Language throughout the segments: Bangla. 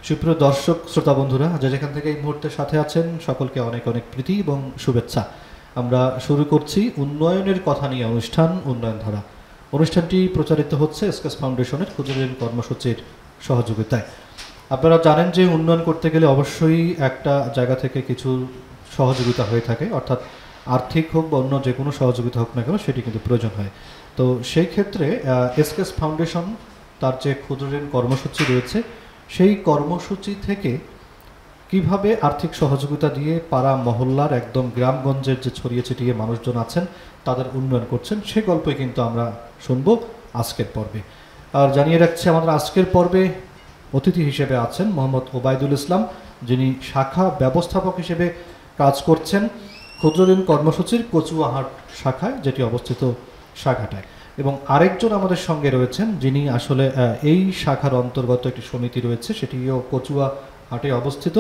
সুপ্রিয় দর্শক শ্রোতা বন্ধুরা, যে যেখান থেকে এই মুহূর্তে সাথে আছেন সকলকে অনেক অনেক প্রীতি এবং শুভেচ্ছা। আমরা শুরু করছি উন্নয়নের কথা নিয়ে অনুষ্ঠান উন্নয়ন ধারা। অনুষ্ঠানটি প্রচারিত হচ্ছে এসকেএস ফাউন্ডেশনের ক্ষুদ্রঋণ কর্মসূচির সহযোগিতায়। আপনারা জানেন যে উন্নয়ন করতে গেলে অবশ্যই একটা জায়গা থেকে কিছু সহযোগিতা হয়ে থাকে, অর্থাৎ আর্থিক হোক বা অন্য যে কোনো সহযোগিতা হোক না কেন সেটি কিন্তু প্রয়োজন হয়। তো সেই ক্ষেত্রে এসকেএস ফাউন্ডেশন তার যে ক্ষুদ্রঋণ কর্মসূচি রয়েছে সেই কর্মসূচি থেকে কিভাবে আর্থিক সহযোগিতা দিয়ে পাড়া মহল্লার একদম গ্রামগঞ্জের যে ছড়িয়ে ছিটিয়ে মানুষজন আছেন তাদের উন্নয়ন করছেন, সে গল্পই কিন্তু আমরা শুনবো আজকের পর্বে। আর জানিয়ে রাখছি, আমাদের আজকের পর্বে অতিথি হিসেবে আছেন মোহাম্মদ ওবায়দুল ইসলাম, যিনি শাখা ব্যবস্থাপক হিসেবে কাজ করছেন ক্ষুদ্রঋণ কর্মসূচির কচুয়াহাট শাখায়, যেটি অবস্থিত শাখাটায়। এবং আরেকজন আমাদের সঙ্গে রয়েছেন যিনি আসলে এই শাখার অন্তর্গত একটি সমিতি রয়েছে, সেটিও কচুয়াহাটে অবস্থিত,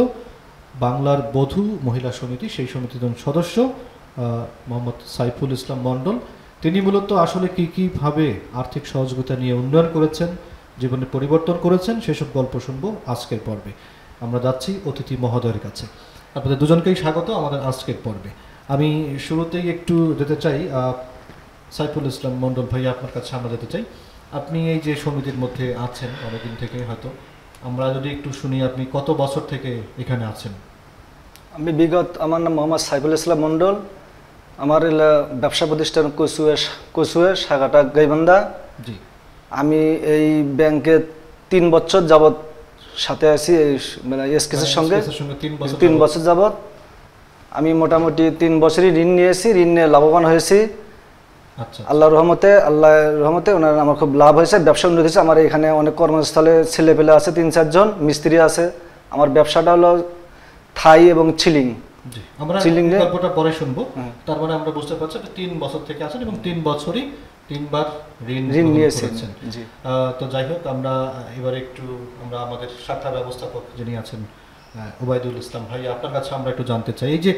বাংলার বধূ মহিলা সমিতি, সেই সমিতির সদস্য মোহাম্মদ সাইফুল ইসলাম মণ্ডল। তিনি মূলত আসলে কীভাবে আর্থিক সহযোগিতা নিয়ে উন্নয়ন করেছেন, জীবনে পরিবর্তন করেছেন, সেসব গল্প শুনবো আজকের পর্বে। আমরা যাচ্ছি অতিথি মহোদয়ের কাছে। আপনাদের দুজনকেই স্বাগত আমাদের আজকের পর্বে। আমি শুরুতেই একটু যেতে চাই সাইফুল ইসলাম মণ্ডল ভাই, আপনার কাছে আমরা যেতে চাই। আপনি এই যে সমিতির মধ্যে আছেন অনেকদিন থেকে, হয়তো আমরা যদি একটু শুনি, আপনি কত বছর থেকে এখানে আছেন? আমি আমার নাম মোহাম্মদ সাইফুল ইসলাম মণ্ডল। আমার ব্যবসা প্রতিষ্ঠান কচুয়া শাখাটা গাইবান্ধা। জি। আমি এই ব্যাংকে 3 বছর যাবৎ সাথে আছি, মানে এসকেএসের সঙ্গে 3 বছর যাবৎ। আমি মোটামুটি 3 বছরই ঋণ নিয়েছি, ঋণ নিয়ে লাভবান হয়েছি। আচ্ছা। আল্লাহর রহমতে ওনার আমার খুব লাভ হয়েছে, ব্যবসা উন্নতি হয়েছে। আমার এখানে অনেক কর্মস্থলে ছেলেপেলে আছে, 3-4 জন মিস্ত্রি আছে। আমার ব্যবসাটা হলো থাই এবং ছিলিং। আমরা গল্পটা পরে শুনবো। তার মানে আমরা বুঝতে পারছি 3 বছর থেকে আছেন এবং 3 বছরই 3 বার ঋণ নিয়েছেন। তো যাই হোক, আমরা এবারে একটু আমাদের শাখা ব্যবস্থাপক যিনি আছেন ওবায়দুল ইসলাম ভাই, আপনার কাছে আমরা একটু জানতে চাই, এই যে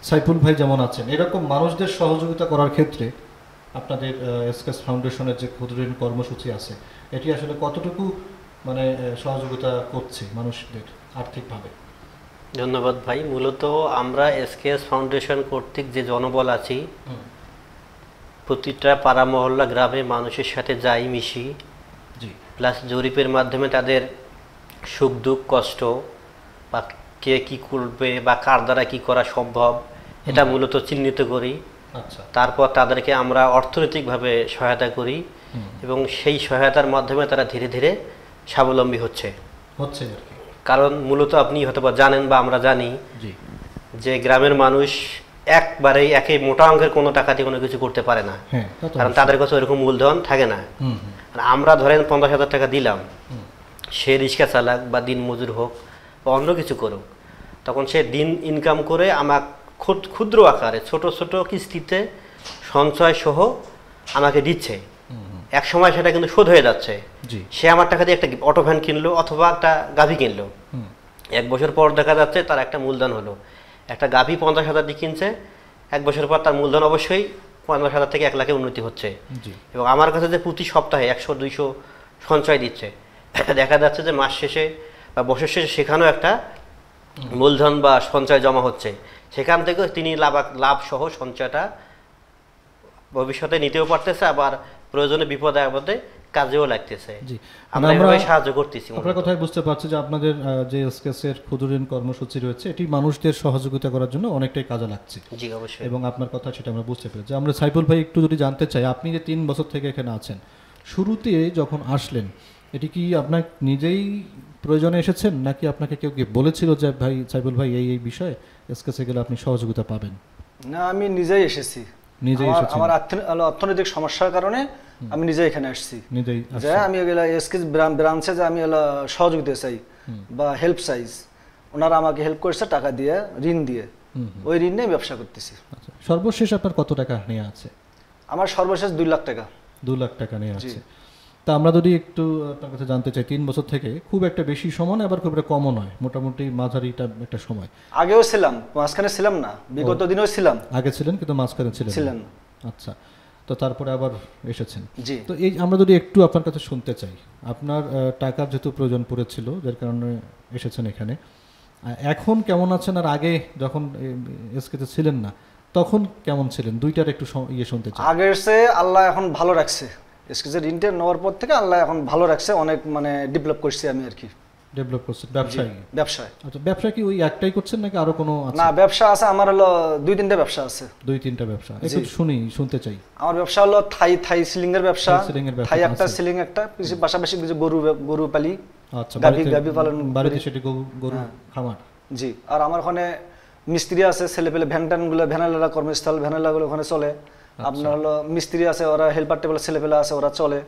সাইফুল ভাই যেমন আছেন, এরকম মানুষদের সহযোগিতা করার ক্ষেত্রে আপনাদের এসকেএস ফাউন্ডেশনের যে ক্ষুদ্রঋণ কর্মসূচি আছে, এটি আসলে কতটুকু মানে সহযোগিতা করছে মানুষদের আর্থিকভাবে? ধন্যবাদ ভাই। মূলত আমরা এসকেএস ফাউন্ডেশন কর্তৃক যে জনবল আছি, প্রতিটা পাড়া মহল্লা গ্রামে মানুষের সাথে যাই মিশি, প্লাস জরিপের মাধ্যমে তাদের সুখ দুঃখ কষ্ট বা কে কী করবে বা কার দ্বারা কী করা সম্ভব এটা মূলত চিহ্নিত করি। তারপর তাদেরকে আমরা অর্থনৈতিকভাবে সহায়তা করি এবং সেই সহায়তার মাধ্যমে তারা ধীরে ধীরে স্বাবলম্বী হচ্ছে। কারণ মূলত আপনি হয়তো জানেন বা আমরা জানি যে গ্রামের মানুষ একবারেই একে মোটা অঙ্কের কোনো টাকা দিয়ে কোনো কিছু করতে পারে না, কারণ তাদের কাছে ওইরকম মূলধন থাকে না। আমরা ধরেন 50,000 টাকা দিলাম, সে রিক্সা চালাক বা দিন মজুর হোক বা অন্য কিছু করুক, তখন সে দিন ইনকাম করে আমার ক্ষুদ্র আকারে ছোট ছোট কিস্তিতে সঞ্চয় সহ আমাকে দিচ্ছে। এক সময় সেটা কিন্তু শোধ হয়ে যাচ্ছে। সে আমার টাকা দিয়ে একটা অটো ভ্যান কিনলো অথবা একটা গাভী কিনলো, 1 বছর পর দেখা যাচ্ছে তার একটা মূলধন হলো। একটা গাভী 50,000 দিয়ে কিনছে, 1 বছর পর তার মূলধন অবশ্যই 50,000 থেকে 1 লাখে উন্নতি হচ্ছে। এবং আমার কাছে যে প্রতি সপ্তাহে 100-200 সঞ্চয় দিচ্ছে, দেখা যাচ্ছে যে মাস শেষে বা বছর শেষে সেখানেও একটা মূলধন বা সঞ্চয় জমা হচ্ছে। সেখান থেকে তিনি লাভ সহ সঞ্চয়টা ভবিষ্যতে নিতেও পারতেছে, আবার প্রয়োজনে বিপদে আপদে কাজেও লাগতেছে। আমরা সাহায্য করতেছি। আপনার কথাই বুঝতে পারছি যে আপনাদের যে এসকেএসের ক্ষুদ্রঋণ কর্মসূচি রয়েছে এটি মানুষদের সহযোগিতা করার জন্য অনেকটাই কাজে লাগছে। জি অবশ্যই। এবং আপনার কথা সেটা আমরা বুঝতে পেরেছি। আমরা সাইফুল ভাই একটু যদি জানতে চাই, আপনি যে 3 বছর থেকে এখানে আছেন, শুরুতে যখন আসলেন এটি কি আপনার নিজেই প্রয়োজনে এসেছেন, নাকি আপনাকে কেউ বলেছিল যে ভাই সাইফুল ভাই এই বিষয়ে এসকেএসে গেলে আপনি সহযোগিতা পাবেন? না, আমি নিজেই এসেছি। আমার অর্থনৈতিক সমস্যার কারণে আমি নিজে এখানে আসছি। আমি এসকেএস ব্রাঞ্চে যে আমি সহযোগিতা চাই বা হেল্প চাইজ, ওনারা আমাকে হেল্প করছে টাকা দিয়ে, ঋণ দিয়ে। ওই ঋণ নিয়ে ব্যবসা করতেছি। সর্বশেষ আপনার কত টাকা নিয়ে আছে? আমার সর্বশেষ 2 লাখ টাকা। 2 লাখ টাকা নিয়ে আছে। তা আমরা যদি একটু আপনার কাছে জানতে চাই, 3 বছর থেকে খুব একটা বেশি সময় আবার খুব একটা কমও নয়, মোটামুটি মাঝারিটা একটা সময়। আগেও ছিলাম, মাঝখানে ছিলাম না, বিগত দিনেও ছিলাম। আগে ছিলেন কিন্তু মাঝখানে ছিলেন। ছিলেন। আচ্ছা, তো তারপরে আবার এসেছেন। তো এই আমরা যদি একটু আপনার কাছে শুনতে চাই, আপনার টাকার যেহেতু প্রয়োজন পড়েছিল যার কারণে এসেছেন এখানে, এখন কেমন আছেন আর আগে যখন এসকেতে ছিলেন না তখন কেমন ছিলেন, দুইটার একটু শুনতে চাই। আগের চেয়ে আল্লাহ এখন ভালো রাখছে, এসকেজের ইন্টার নেওয়ার পর থেকে আল্লাহ এখন ভালো রাখছে, অনেক মানে ডেভেলপ করছি আমি আর কি। ডেভেলপ করছেন ব্যবসায়? ব্যবসায়। আচ্ছা, ব্যবসা কি ওই একটাই করছেন নাকি আরো কোনো আছে? না, ব্যবসা আছে আমার, হলো 2-3টা ব্যবসা আছে। 2-3টা ব্যবসা, একটু শুনতে চাই। আমার ব্যবসা হলো থাই সিলিং এর ব্যবসা, থাই একটা সিলিং একটা, পাশাপাশি কিছু গরু পালি। আচ্ছা, গাভী পালন বাড়িতে, সেটা গরু খামার। জি, আর আমার ওখানে মিস্ত্রি আছে, ছেলেপেলে ভ্যানটানগুলো, ভ্যানালারা কর্মস্থল, ভ্যানালাগুলো ওখানে চলে। আপনার হলো মিস্ত্রি আছে, ওরা হেল্পার টেবিল ছেলেপেলে আছে, ওরা চলে।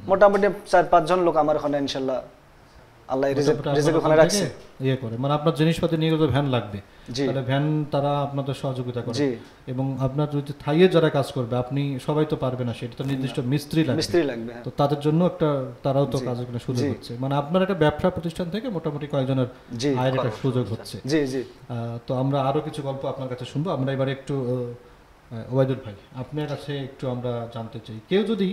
মোটামুটি 4-5 জন লোক আমার ওখানে ইনশাআল্লাহ আল্লাহ রিজিক ওখানে রাখছে। ইয়ে করে মানে আপনার জিনিসপাতি নিয়ে গেলে ভ্যান লাগবে, তাহলে ভ্যান তারা আপনাদের সহযোগিতা করে। এবং আপনার যদি থাইয়ে যারা কাজ করবে, আপনি সবাই তো পারবে না, সেটা তো নির্দিষ্ট মিস্ত্রি লাগবে, তো তাদের জন্য একটা তারাও তো কাজের কোনো সুযোগ হচ্ছে। মানে আপনার একটা ব্যবসা প্রতিষ্ঠান থেকে মোটামুটি কয়েকজনের আয়ের একটা সুযোগ হচ্ছে। জি জি। তো আমরা আরো কিছু গল্প আপনার কাছে শুনবো। আমরা এবারে একটু ওবায়দুল ভাই, আপনার কাছে একটু আমরা জানতে চাই, কেউ যদি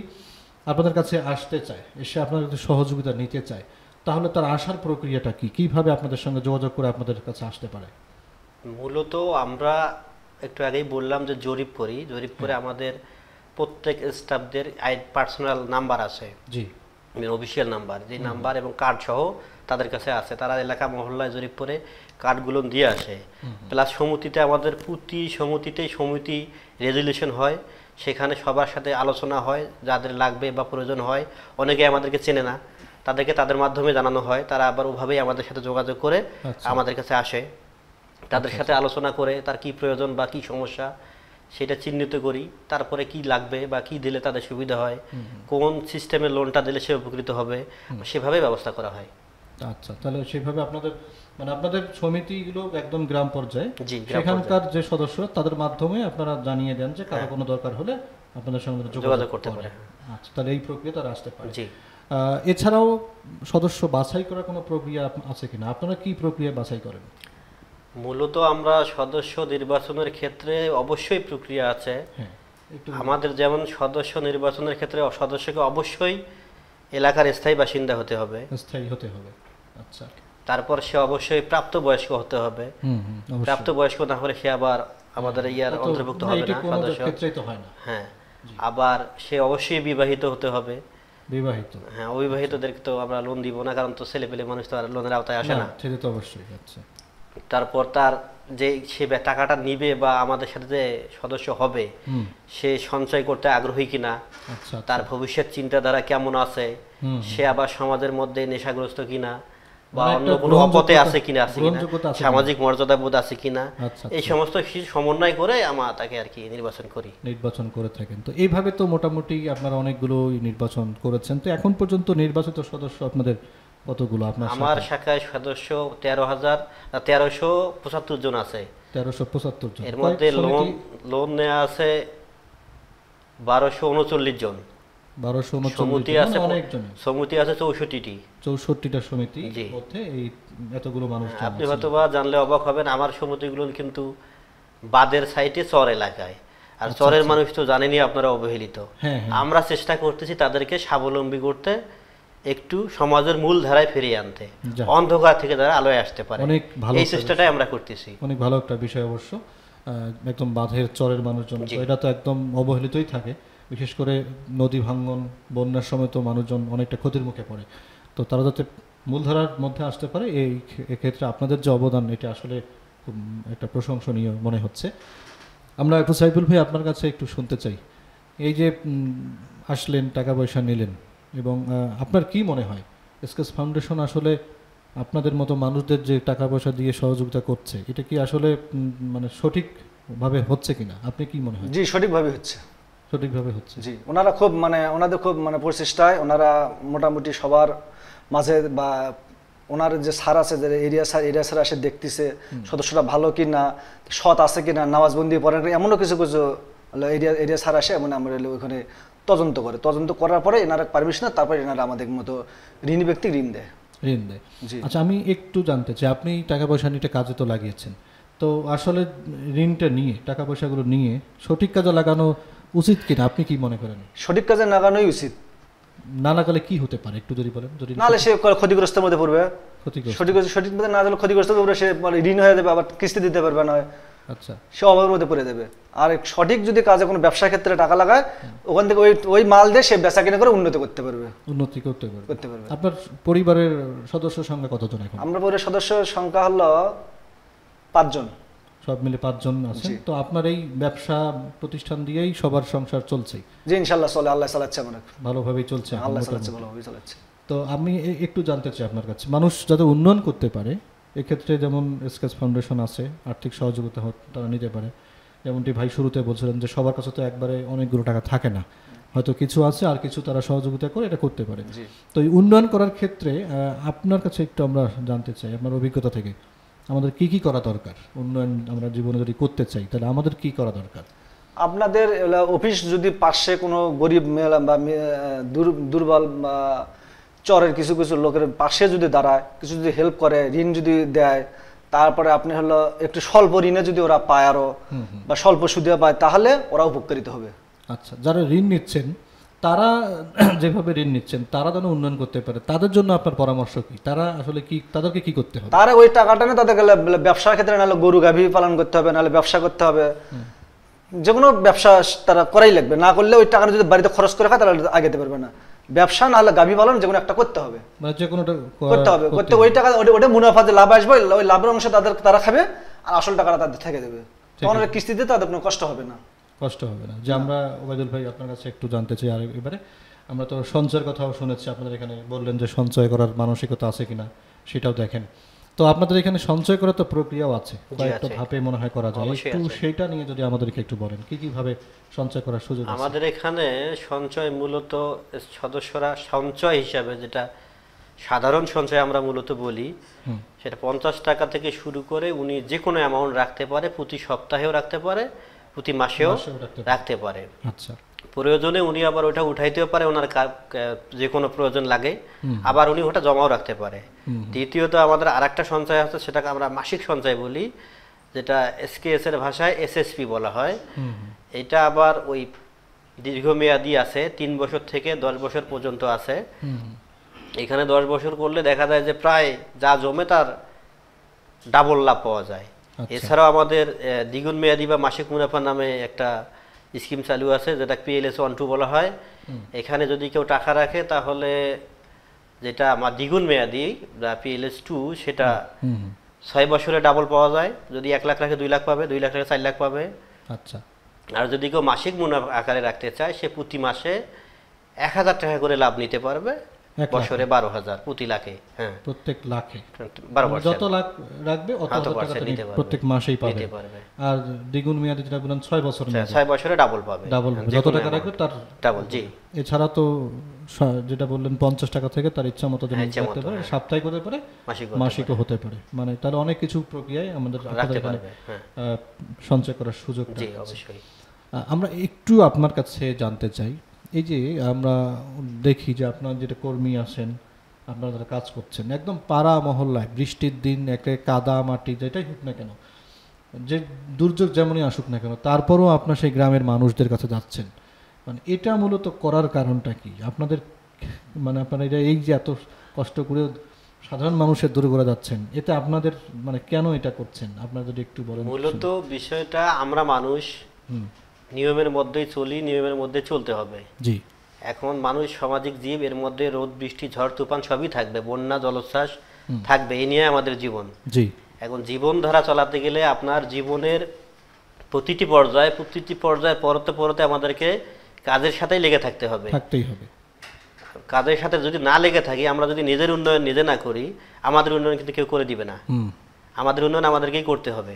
আপনাদের কাছে আসতে চায়, এসে আপনার কাছে সহযোগিতা নিতে চায়, তাহলে তার আসার প্রক্রিয়াটা কি, কিভাবে আপনাদের সঙ্গে যোগাযোগ করে আপনাদের কাছে আসতে পারে? মূলত আমরা একটু আগেই বললাম যে জরিপ করি, জরিপ করে আমাদের প্রত্যেক স্টাফদের পার্সোনাল নাম্বার আছে, জি, অফিসিয়াল নাম্বার, যে নাম্বার এবং কার্ড সহ তাদের কাছে আছে। তারা এলাকা মহল্লায় জরিপ করে কার্ডগুলো দিয়ে আসে। প্লাস সমিতিতে আমাদের প্রতি সমিতি রেজুলেশন হয়, সেখানে সবার সাথে আলোচনা হয়, যাদের লাগবে বা প্রয়োজন হয়। অনেকে আমাদেরকে চেনে না, তাদেরকে তাদের মাধ্যমে জানানো হয়, তারা আবার ওভাবেই আমাদের সাথে যোগাযোগ করে আমাদের কাছে আসে। তাদের সাথে আলোচনা করে তার কি প্রয়োজন বা কি সমস্যা সেটা চিহ্নিত করি, তারপরে কি লাগবে বা কি দিলে তাদের সুবিধা হয়, কোন সিস্টেমে লোনটা দিলে সে উপকৃত হবে, সেভাবে ব্যবস্থা করা হয়। আচ্ছা, তাহলে সেভাবে আপনাদের মানে আপনাদের সমিতিগুলো একদম গ্রাম পর্যায়ে, সেখানকার যে সদস্যরা তাদের মাধ্যমে আপনারা জানিয়ে দেন যে কারো কোনো দরকার হলে আপনাদের সঙ্গে যোগাযোগ করতে পারে। আচ্ছা, তাহলে এই প্রক্রিয়া তারা আসতে পারে। জি। এছাড়াও সদস্য বাছাই করার কোনো প্রক্রিয়া আছে কিনা? আপনারা কি প্রক্রিয়া বাছাই করেন? মূলত আমরা সদস্য নির্বাচনের ক্ষেত্রে অবশ্যই প্রক্রিয়া আছে আমাদের। যেমন সদস্য নির্বাচনের ক্ষেত্রে সদস্যকে অবশ্যই এলাকার স্থায়ী বাসিন্দা হতে হবে। আচ্ছা। তারপর সে অবশ্যই প্রাপ্তবয়স্ক হতে হবে। প্রাপ্তবয়স্ক না হলে সে আবার আমাদের ইয়ার অন্তর্ভুক্ত হবে না, সদস্য। হ্যাঁ, আবার সে অবশ্যই বিবাহিত হতে হবে। বিবাহিত? হ্যাঁ, অবিবাহিতদেরকে তো আমরা লোন দিব না, কারণ তো ছেলেপেলে মানুষ তো আর লোনের আওতায় আসে না। সেটা তো অবশ্যই। আচ্ছা। তারপর তার যে সে টাকাটা নিবে বা আমাদের সাথে যে সদস্য হবে, সে সঞ্চয় করতে আগ্রহী কিনা, তার ভবিষ্যৎ চিন্তাধারা কেমন আছে, সে আবার সমাজের মধ্যে নেশাগ্রস্ত কিনা বা অন্য কোনো অপথে আছে কিনা, সামাজিক মর্যাদা বোধ আছে কিনা, এই সমস্ত কিছু সমন্বয় করে আমরা তাকে আর কি নির্বাচন করে থাকেন। তো এইভাবে তো মোটামুটি আপনারা অনেকগুলো নির্বাচন করেছেন। তো এখন পর্যন্ত নির্বাচিত সদস্য আপনাদের কতগুলো? আমার শাখায় সদস্য 1375 জন আছে। 1375 জন। এর মধ্যে লোন নেওয়া আছে 1239 জন। 1239 জন, অনেক জন। সমিতি আছে 64টি। 64টা সমিতি মধ্যে এই এতগুলো মানুষ। আপনি হয়তোবা জানলে অবাক হবেন, আমার সমিতিগুলো কিন্তু বাদের সাইটে চর এলাকায়। আর চরের মানুষ তো জানেনই আপনারা অবহেলিত। আমরা চেষ্টা করতেছি তাদেরকে স্বাবলম্বী করতে, একটু সমাজের মূল ধারায় ফিরিয়ে আনতে, অন্ধকার থেকে তারা আলোয় আসতে পারে। এই চেষ্টাটাই আমরা করতেছি। অনেক ভালো একটা বিষয় অবশ্য। একদম বাঁধের চরের মানুষজন এটা তো একদম অবহেলিতই থাকে, বিশেষ করে নদী ভাঙ্গন, বন্যার সময় তো মানুষজন অনেকটা ক্ষতির মুখে পড়ে। তো তারা যাতে মূলধারার মধ্যে আসতে পারে, এই ক্ষেত্রে আপনাদের যে অবদান, এটা আসলে খুব একটা প্রশংসনীয় মনে হচ্ছে। আমরা একটু সাইফুল ভাই আপনার কাছে একটু শুনতে চাই, এই যে আসলেন, টাকা পয়সা নিলেন, এবং আপনার কি মনে হয় এসকেস ফাউন্ডেশন আসলে আপনাদের মতো মানুষদের যে টাকা পয়সা দিয়ে সহযোগিতা করছে, এটা কি আসলে মানে সঠিকভাবে হচ্ছে কিনা? আপনি কি মনে হয়? জি, সঠিকভাবে হচ্ছে। সঠিকভাবে হচ্ছে। জি, ওনারা খুব ওনাদের খুব প্রচেষ্টায় ওনারা মোটামুটি সবার মাঝে, বা ওনার যে স্যার আছে, যে এরিয়া স্যার আসে দেখতেছে সদস্যরা ভালো কিনা, সৎ আছে কিনা, নামাজবন্দি পড়েন, এমনও কিছু এরিয়া স্যার আসে, এমন আমরা ওইখানে তদন্ত করার পরে এনারা পারমিশন, তারপরে এনারা আমাদের মতো ঋণী ব্যক্তি ঋণ দেয়। আচ্ছা, আমি একটু জানতে চাই, আপনি টাকা পয়সা নিয়ে কাজে তো লাগিয়েছেন, তো আসলে ঋণটা নিয়ে, টাকা পয়সাগুলো নিয়ে সঠিক কাজে লাগানো উচিত কিনা আপনি কি মনে করেন? সঠিক কাজে লাগানোই উচিত। না লাগালে কি হতে পারে একটু যদি বলেন। যদি নাহলে সে ক্ষতিগ্রস্তের মধ্যে পড়বে, সঠিক মধ্যে না দিলে ক্ষতিগ্রস্ত পড়বে, সে ঋণ হয়ে যাবে, আবার কিস্তি দিতে পারবে না, আচ্ছা সে অভাবের মধ্যে পড়ে যাবে। আর সঠিক যদি কাজে কোনো ব্যবসার ক্ষেত্রে টাকা লাগায়, ওখান থেকে ওই মাল দিয়ে সে বেচা কিনা করে উন্নতি করতে পারবে। আপনার পরিবারের সদস্য সংখ্যা কতজন এখন? আমরা পরিবারের সদস্য সংখ্যা হলো 5 জন, সব মিলে 5 জন আছেন। তো আপনার এই ব্যবসা প্রতিষ্ঠান দিয়েই সবার সংসার চলছে? জি ইনশাআল্লাহ চলে, আল্লাহ চালাচ্ছে, অনেক ভালোভাবেই চলছে, আল্লাহ চালাচ্ছে, ভালোভাবেই চালাচ্ছে। তো আমি একটু জানতে চাই আপনার কাছে, মানুষ যাতে উন্নয়ন করতে পারে এক্ষেত্রে যেমন স্কেচ ফাউন্ডেশন আছে, আর্থিক সহযোগিতা তারা নিতে পারে। যেমনটি ভাই শুরুতে বলছিলেন যে সবার কাছে তো একবারে অনেকগুলো টাকা থাকে না, হয়তো কিছু আছে আর কিছু তারা সহযোগিতা করে এটা করতে পারে। তো এই উন্নয়ন করার ক্ষেত্রে আপনার কাছে একটু আমরা জানতে চাই, আপনার অভিজ্ঞতা থেকে আমাদের কি কি করা দরকার? উন্নয়ন আমরা জীবনে যদি করতে চাই তাহলে আমাদের কি করা দরকার? আপনাদের অফিস যদি পাশে কোনো গরিব মেলা বা দুর্বল বা চরের কিছু কিছু লোকের পাশে যদি দাঁড়ায়, কিছু যদি হেল্প করে, ঋণ যদি দেয়, তারপরে আপনি হলো একটু স্বল্প ঋণে যদি ওরা পায় আরো বা স্বল্প সুদে পায়, তাহলে ওরা উপকৃত হবে। আচ্ছা, যারা ঋণ নিচ্ছেন তারা যেভাবে ঋণ নিচ্ছেন তারা যেন উন্নয়ন করতে পারে, তাদের জন্য আপনার পরামর্শ কি? তারা আসলে কি, তাদেরকে কি করতে হবে? তারা ওই টাকাটা না তাদেরকে ব্যবসার ক্ষেত্রে নাহলে গরু গাভী পালন করতে হবে, নাহলে ব্যবসা করতে হবে, যে কোনো ব্যবসা তারা করাই লাগবে। না করলে ওই টাকাটা যদি বাড়িতে খরচ করে খায় তাহলে আগাতে পারবে না। ব্যবসা নাহলে গাভী পালন যে কোনো একটা করতে হবে, যে কোনোটা করতে হবে। করতে ওই টাকা ওটা মুনাফা যে লাভ আসবে, ওই লাভের অংশ তারা খাবে আর আসল টাকাটা তাদের থেকে দেবে, তখন কিস্তিতে তাদের কোনো কষ্ট হবে না। যে আমরা ওবায়দুল ভাই আপনার কাছে একটু জানতে চাই আর এবারে, আমরা তো সঞ্চয়ের কথাও শুনেছি, আপনাদের এখানে বললেন যে সঞ্চয় করার মানসিকতা আছে কিনা সেটাও দেখেন। তো আপনাদের এখানে সঞ্চয় করার তো প্রক্রিয়াও আছে, কয়েকটা ধাপে মনে হয় করা যায়, একটু সেটা নিয়ে যদি আমাদেরকে একটু বলেন কি কিভাবে সঞ্চয় করার সুযোগ আছে? আমাদের এখানে সঞ্চয় মূলত সদস্যরা সঞ্চয় হিসাবে যেটা সাধারণ সঞ্চয় আমরা মূলত বলি, সেটা 50 টাকা থেকে শুরু করে উনি যে কোনো অ্যামাউন্ট রাখতে পারে, প্রতি সপ্তাহেও রাখতে পারে, প্রতি মাসেও রাখতে পারে। আচ্ছা, প্রয়োজনে উনি আবার ওটা উঠাইতেও পারে, ওনার যে কোনো প্রয়োজন লাগে, আবার উনি ওটা জমাও রাখতে পারে। দ্বিতীয়ত আমাদের আরেকটা সঞ্চয় আছে, সেটাকে আমরা মাসিক সঞ্চয় বলি, যেটা এসকেএস এর ভাষায় এসএসপি বলা হয়। এটা আবার ওই দীর্ঘমেয়াদী আছে, 3 বছর থেকে 10 বছর পর্যন্ত আছে। এখানে 10 বছর করলে দেখা যায় যে প্রায় যা জমে তার ডাবল লাভ পাওয়া যায়। এছাড়াও আমাদের দ্বিগুণ মেয়াদী বা মাসিক মুনাফা নামে একটা স্কিম চালু আছে, যেটা PLS 1-2 বলা হয়। এখানে যদি কেউ টাকা রাখে তাহলে যেটা আমার দ্বিগুণ মেয়াদী বা PLS 2, সেটা 6 বছরে ডাবল পাওয়া যায়। যদি 1 লাখ রাখে 2 লাখ পাবে, 2 লাখ রাখে 4 লাখ পাবে। আচ্ছা, আর যদি কেউ মাসিক মুনাফা আকারে রাখতে চায়, সে প্রতি মাসে 1000 টাকা করে লাভ নিতে পারবে, বছরে 12,000 প্রতি লাখে। হ্যাঁ, প্রত্যেক লাখে 12 যত লাখ রাখবে অত টাকা প্রত্যেক মাসেই পাবে। আর দ্বিগুণ মেয়াদী যেটা বলেন 6 বছর, 6 বছরে ডাবল পাবে, যত টাকা রাখবে তার ডাবল। জি, এছাড়া তো যেটা বললেন 50 টাকা থেকে তার ইচ্ছা মতো রাখতে পারে, সাপ্তাহিক হতে পারে, মাসিকও হতে পারে। মানে তাহলে অনেক কিছু প্রক্রিয়ায় আমাদের সঞ্চয় করার সুযোগ। জি অবশ্যই। আমরা একটু আপনার কাছে জানতে চাই, এই যে আমরা দেখি যে আপনার যেটা কর্মী আছেন, আপনারা যারা কাজ করছেন একদম পাড়া মহল্লায়, বৃষ্টির দিন একে কাদা মাটি যেটাই হোক না কেন, যে দুর্যোগ যেমনই আসুক না কেন, তারপরও আপনার সেই গ্রামের মানুষদের কাছে যাচ্ছেন, মানে এটা মূলত করার কারণটা কি আপনাদের? মানে আপনারা এই যে এত কষ্ট করে সাধারণ মানুষের দূরে করে যাচ্ছেন, এতে আপনাদের মানে কেন এটা করছেন আপনারা যদি একটু বলেন। মূলত বিষয়টা আমরা মানুষ নিয়মের মধ্যেই চলি, নিয়মের মধ্যে চলতে হবে। জি, এখন মানুষ সামাজিক জীব, এর মধ্যে রোদ বৃষ্টি ঝড় তুফান সবই থাকবে, বন্যা জলোচ্ছ্বাস থাকবে, এই নিয়ে আমাদের জীবন। জি, এখন জীবনধারা চালাতে গেলে আপনার জীবনের প্রতিটি পর্যায়ে পরতে পরতে আমাদেরকে কাজের সাথেই লেগে থাকতে হবে, থাকতেই হবে। কাজের সাথে যদি না লেগে থাকি, আমরা যদি নিজের উন্নয়ন নিজে না করি, আমাদের উন্নয়ন কিন্তু কেউ করে দিবে না। আমাদের উন্নয়ন আমাদেরকেই করতে হবে।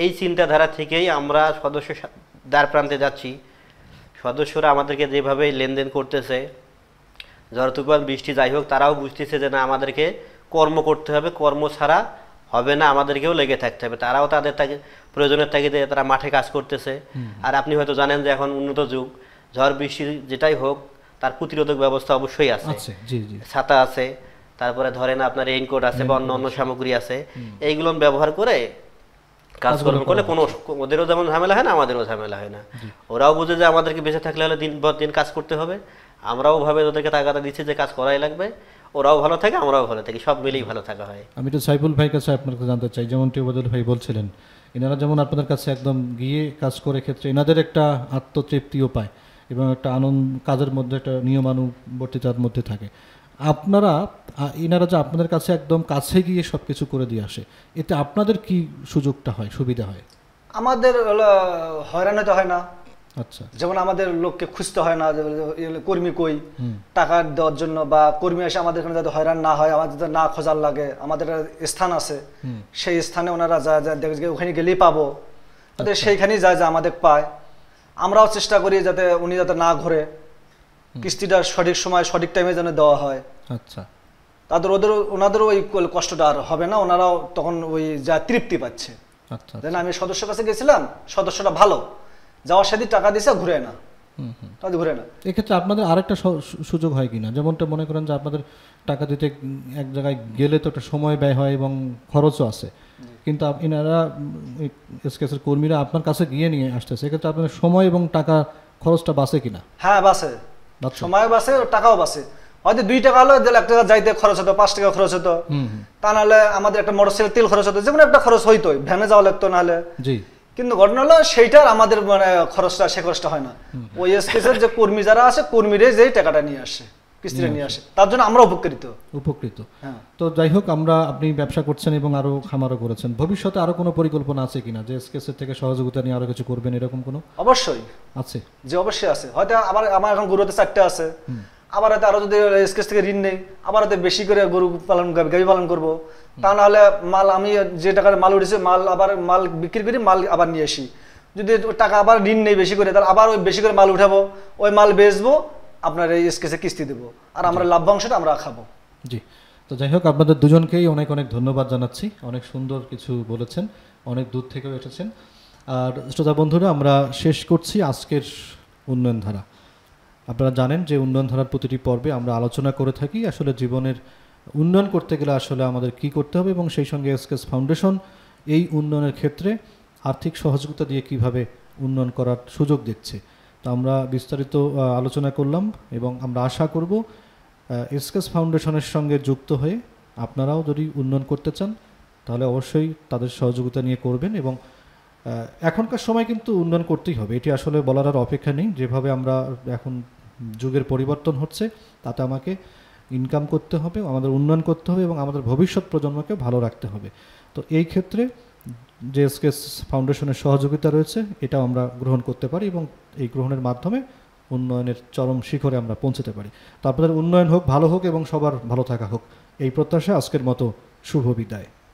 এই চিন্তাধারা থেকেই আমরা সদস্য দ্বার প্রান্তে যাচ্ছি। সদস্যরা আমাদেরকে যেভাবে লেনদেন করতেছে, ঝড় তুফান বৃষ্টি যাই হোক, তারাও বুঝতেছে যে না, আমাদেরকে কর্ম করতে হবে, কর্ম ছাড়া হবে না, আমাদেরকেও লেগে থাকতে হবে। তারাও তাদের প্রয়োজনের তাগিদে তারা মাঠে কাজ করতেছে। আর আপনি হয়তো জানেন যে এখন উন্নত যুগ, ঝড় বৃষ্টি যেটাই হোক তার প্রতিরোধক ব্যবস্থা অবশ্যই আছে, ছাতা আছে, তারপরে ধরেন আপনার রেইনকোট আছে বা অন্য সামগ্রী আছে। এইগুলো ব্যবহার করে কাজকর্ম করলে কোনো ওদেরও যেমন ঝামেলা হয় না, আমাদেরও ঝামেলা হয় না। ওরাও বুঝে যে আমাদেরকে বেঁচে থাকলে হলে দিন পর দিন কাজ করতে হবে, আমরাও ভাবে ওদেরকে তাগাদা দিচ্ছি যে কাজ করাই লাগবে, ওরাও ভালো থাকে আমরাও ভালো থাকি, সব মিলেই ভালো থাকা হয়। আমি তো সাইফুল ভাই কাছে আপনার কাছে জানতে চাই, যেমনটি ওবায়দুল ভাই বলছিলেন, এনারা যেমন আপনাদের কাছে একদম গিয়ে কাজ করে ক্ষেত্রে এনাদের একটা আত্মতৃপ্তিও পায় এবং একটা আনন্দ, কাজের মধ্যে একটা নিয়মানুবর্তিতার মধ্যে থাকে। আপনারা এনারা যে আপনাদের কাছে একদম কাছে গিয়ে সব কিছু করে দিয়ে আসে, এতে আপনাদের কি সুযোগটা হয়, সুবিধা হয়? আমাদের হয়রান হতে হয় না। আচ্ছা, যেমন আমাদের লোককে খুঁজতে হয় না কর্মী কই টাকা দেওয়ার জন্য, বা কর্মী এসে আমাদের এখানে যাতে হয়রান না হয়, আমাদের যাতে না খোঁজার লাগে। আমাদের স্থান আছে, সেই স্থানে ওনারা ওখানে গেলেই পাবো, সেইখানেই যায় যে আমাদের পায়। আমরাও চেষ্টা করি যাতে উনি যাতে না ঘোরে, কিস্তিটা সঠিক সময় সঠিক টাইমে যেন দেওয়া হয়। আচ্ছা, ওনাদেরও ওই কষ্টটা আর হবে না, ওনারাও তখন ওই যা তৃপ্তি পাচ্ছে। আচ্ছা, আমি সদস্যের কাছে গেছিলাম, সদস্যটা ভালো, যাওয়ার সাথে টাকা দিছে ঘুরে না, তাদের ঘুরে না। এক্ষেত্রে আপনাদের আরেকটা সুযোগ হয় কিনা, যেমনটা মনে করেন যে আপনাদের টাকা দিতে এক জায়গায় গেলে তো একটা সময় ব্যয় হয় এবং খরচও আছে, কিন্তু এনারা এসকেএসের কর্মীরা আপনার কাছে গিয়ে নিয়ে আসতেছে, এক্ষেত্রে আপনাদের সময় এবং টাকা খরচটা বাঁচে কিনা? হ্যাঁ বাঁচে, সময় বাঁচে, টাকাও বাঁচে। হয়তো 2 টাকা হলো 1 টাকা যাইতে খরচ হতো, 5 টাকা খরচ হতো, তা নাহলে আমাদের একটা মোটরসাইকেল তেল খরচ হতো, যেমন একটা খরচ হইতো, ভ্যানে যাওয়া লাগতো নাহলে। জি, কিন্তু ঘটনা হলো সেইটার আমাদের মানে খরচটা, সে খরচটা হয় না। ওই এসকেএসের যে কর্মী যারা আছে, কর্মীরা যেই টাকাটা নিয়ে আসে, কিস্তিটা নিয়ে আসে, তার জন্য আমরা উপকৃত। তো যাই হোক, আপনি ব্যবসা করছেন এবং আরো খামারও করেছেন, ভবিষ্যতে আরো কোনো পরিকল্পনা আছে কিনা যে এসকেএসের থেকে সহযোগিতা নিয়ে আরো কিছু করবেন, এরকম কোনো? অবশ্যই আছে, যে অবশ্যই আছে। হয়তো আমার এখন গরুতে 4টা আছে, আবার হয়তো আরো যদি এসকেএস থেকে ঋণ নেই, আবার হয়তো বেশি করে গরু পালন, গাভী পালন করবো। তা নাহলে মাল, আমি যে টাকার মাল উঠেছে, মাল বিক্রি করি, মাল আবার নিয়ে আসি। যদি টাকা আবার ঋণ নেই বেশি করে, তাহলে আবার ওই বেশি করে মাল উঠাবো, ওই মাল বেচবো, আপনার এই এসকেএসে কিস্তি দেবো, আর আমরা লাভ্যাংশটা আমরা খাবো। জি, তো যাই হোক, আপনাদের দুজনকেই অনেক অনেক ধন্যবাদ জানাচ্ছি, অনেক সুন্দর কিছু বলেছেন, অনেক দূর থেকেও এসেছেন। আর শ্রোতা বন্ধুরা, আমরা শেষ করছি আজকের উন্নয়ন ধারা। আপনারা জানেন যে উন্নয়ন ধারার প্রতিটি পর্বে আমরা আলোচনা করে থাকি আসলে জীবনের উন্নয়ন করতে গেলে আসলে আমাদের কি করতে হবে, এবং সেই সঙ্গে এসকেএস ফাউন্ডেশন এই উন্নয়নের ক্ষেত্রে আর্থিক সহযোগিতা দিয়ে কিভাবে উন্নয়ন করার সুযোগ দিচ্ছে। তো আমরা বিস্তারিত আলোচনা করলাম এবং আমরা আশা করব এসকেএস ফাউন্ডেশনের সঙ্গে যুক্ত হয়ে আপনারাও যদি উন্নয়ন করতে চান তাহলে অবশ্যই তাদের সহযোগিতা নিয়ে করবেন। এবং এখনকার সময় কিন্তু উন্নয়ন করতেই হবে, এটি আসলে বলার আর অপেক্ষা নেই। যেভাবে আমরা এখন যুগের পরিবর্তন হচ্ছে, তাতে আমাকে ইনকাম করতে হবে, আমাদের উন্নয়ন করতে হবে এবং আমাদের ভবিষ্যৎ প্রজন্মকে ভালো রাখতে হবে। তো এই ক্ষেত্রে যে এসকেএস ফাউন্ডেশনের সহযোগিতা রয়েছে, এটাও আমরা গ্রহণ করতে পারি এবং এই গ্রহণের মাধ্যমে উন্নয়নের চরম শিখরে আমরা পৌঁছতে পারি। তো আপনাদের উন্নয়ন হোক, ভালো হোক এবং সবার ভালো থাকা হোক, এই প্রত্যাশা আজকের মতো শুভ বিদায়।